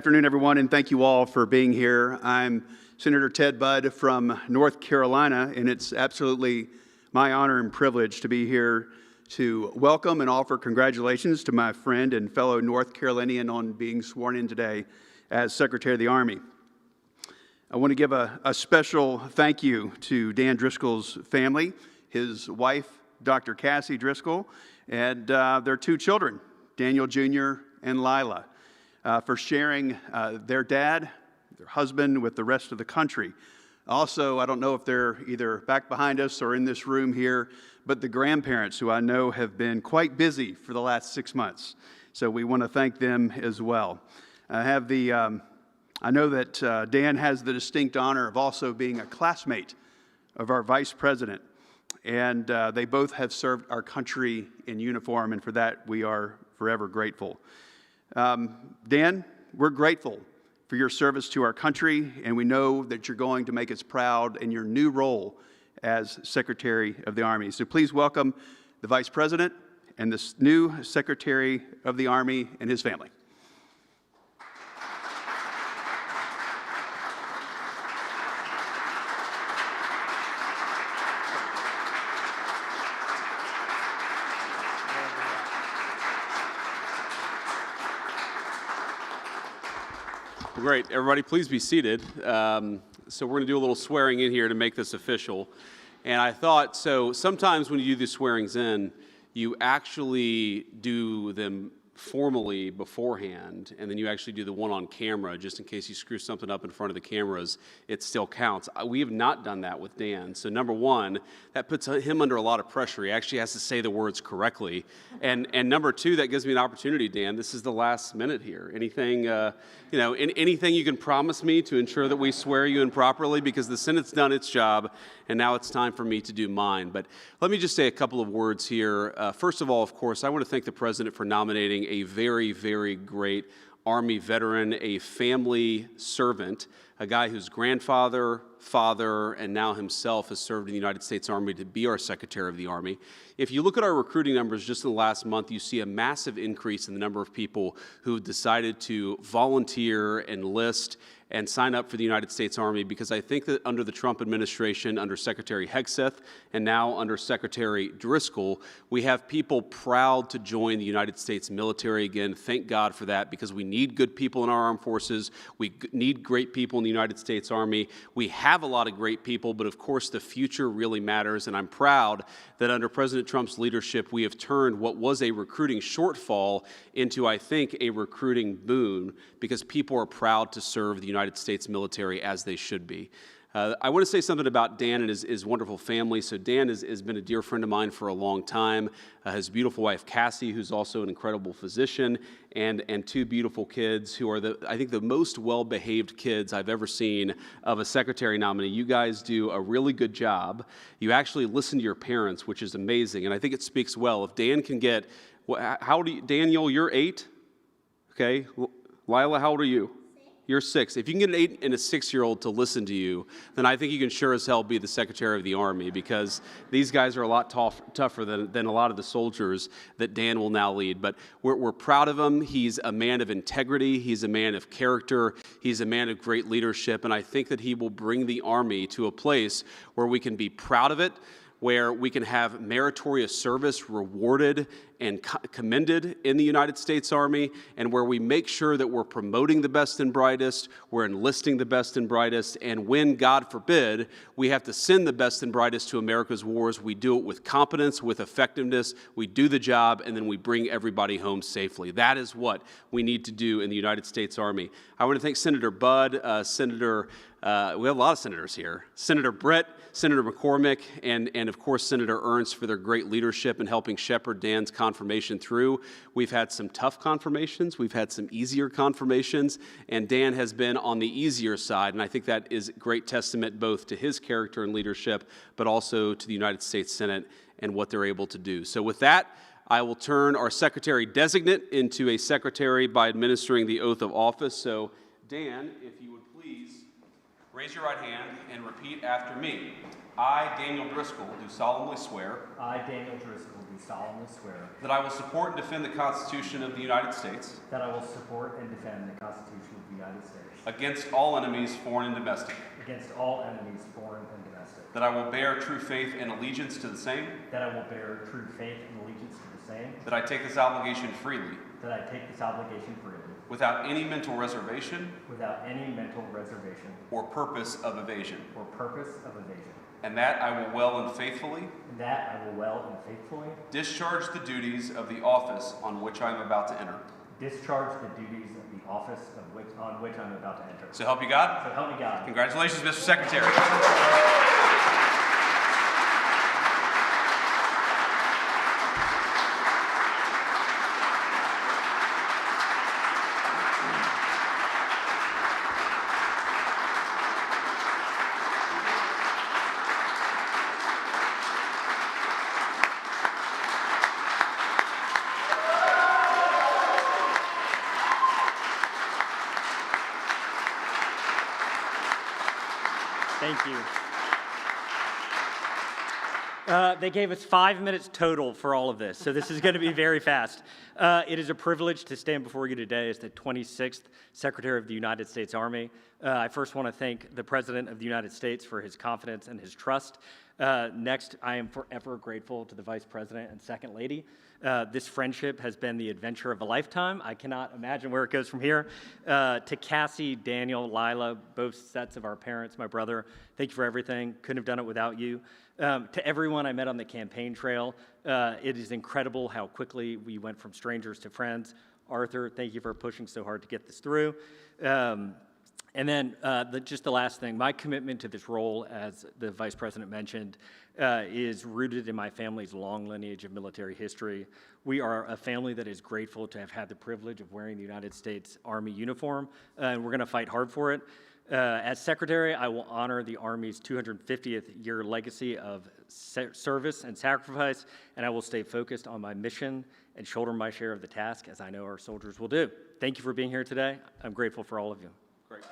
Good afternoon, everyone, and thank you all for being here. I'm Senator Ted Budd from North Carolina, and it's absolutely my honor and privilege to be here to welcome and offer congratulations to my friend and fellow North Carolinian on being sworn in today as Secretary of the Army. I want to give a special thank you to Dan Driscoll's family, his wife, Dr. Cassie Driscoll, and their two children, Daniel Jr. and Lila, for sharing their dad, their husband, with the rest of the country. Also, I don't know if they're either back behind us or in this room here, but the grandparents, who I know have been quite busy for the last 6 months. So we want to thank them as well. I know that Dan has the distinct honor of also being a classmate of our Vice President, and they both have served our country in uniform, and for that we are forever grateful. Dan, we're grateful for your service to our country, and we know that you're going to make us proud in your new role as Secretary of the Army. So please welcome the Vice President and this new Secretary of the Army and his family. Great. Everybody, please be seated. So we're going to do a little swearing in here to make this official. And I thought, so sometimes when you do the swearings in, you actually do them formally beforehand, and then you actually do the one on camera, just in case you screw something up in front of the cameras, it still counts. We have not done that with Dan. So number one, that puts him under a lot of pressure. He actually has to say the words correctly. And number two, that gives me an opportunity, Dan. This is the last minute here. Anything, anything you can promise me to ensure that we swear you in properly, because the Senate's done its job, and now it's time for me to do mine. But let me just say a couple of words here. First of all, of course, I want to thank the President for nominating a very, very great Army veteran, a family servant, a guy whose grandfather, father, and now himself has served in the United States Army to be our Secretary of the Army. If you look at our recruiting numbers just in the last month, you see a massive increase in the number of people who decided to volunteer, enlist, and sign up for the United States Army, because I think that under the Trump administration, under Secretary Hegseth, and now under Secretary Driscoll, we have people proud to join the United States military again. Thank God for that, because we need good people in our armed forces. We need great people in the United States Army. We have a lot of great people, but of course the future really matters, and I'm proud that under President Trump's leadership, we have turned what was a recruiting shortfall into, I think, a recruiting boon, because people are proud to serve the United States military as they should be. I want to say something about Dan and his wonderful family. So Dan has been a dear friend of mine for a long time. His beautiful wife, Cassie, who's also an incredible physician, and two beautiful kids who are, I think, the most well-behaved kids I've ever seen of a secretary nominee. You guys do a really good job. You actually listen to your parents, which is amazing, and I think it speaks well. If Dan can get, how old are you? Daniel, you're 8? Okay. Lila, how old are you? You're 6. If you can get an 8 and a 6-year-old to listen to you, then I think you can sure as hell be the Secretary of the Army, because these guys are a lot tougher than a lot of the soldiers that Dan will now lead. But we're proud of him. He's a man of integrity. He's a man of character. He's a man of great leadership. And I think that he will bring the Army to a place where we can be proud of it, where we can have meritorious service rewarded and commended in the United States Army, and where we make sure that we're promoting the best and brightest, we're enlisting the best and brightest, and when, God forbid, we have to send the best and brightest to America's wars, we do it with competence, with effectiveness, we do the job, and then we bring everybody home safely. That is what we need to do in the United States Army. I want to thank Senator Budd, we have a lot of senators here, Senator Brett, Senator McCormick, and of course Senator Ernst for their great leadership in helping shepherd Dan's confirmation through. We've had some tough confirmations, we've had some easier confirmations, and Dan has been on the easier side, and I think that is great testament both to his character and leadership, but also to the United States Senate and what they're able to do. So with that, I will turn our Secretary Designate into a Secretary by administering the oath of office. So Dan, if you would please raise your right hand and repeat after me. I, Daniel Driscoll, do solemnly swear I, Daniel Driscoll, do solemnly swear that I will support and defend the Constitution of the United States that I will support and defend the Constitution of the United States against all enemies, foreign and domestic, against all enemies, foreign and domestic, that I will bear true faith and allegiance to the same, that I will bear true faith and allegiance to the same, that I take this obligation freely, that I take this obligation freely, without any mental reservation without any mental reservation or purpose of evasion, or purpose of evasion, and that I will well and faithfully and that I will well and faithfully discharge the duties of the office on which I am about to enter. discharge the duties of the office on which I'm about to enter. So help you God. So help me God. Congratulations, Mr. Secretary. Thank you. They gave us 5 minutes total for all of this, so this is going to be very fast. It is a privilege to stand before you today as the 26th Secretary of the United States Army. I first want to thank the President of the United States for his confidence and his trust. Next, I am forever grateful to the Vice President and Second Lady. This friendship has been the adventure of a lifetime. I cannot imagine where it goes from here. To Cassie, Daniel, Lila, both sets of our parents, my brother, thank you for everything. Couldn't have done it without you. To everyone I met on the campaign trail, it is incredible how quickly we went from strangers to friends. Arthur, thank you for pushing so hard to get this through. And then just the last thing, my commitment to this role, as the Vice President mentioned, is rooted in my family's long lineage of military history. We are a family that is grateful to have had the privilege of wearing the United States Army uniform, and we're going to fight hard for it. As Secretary, I will honor the Army's 250th year legacy of service and sacrifice, and I will stay focused on my mission and shoulder my share of the task, as I know our soldiers will do. Thank you for being here today. I'm grateful for all of you. Great.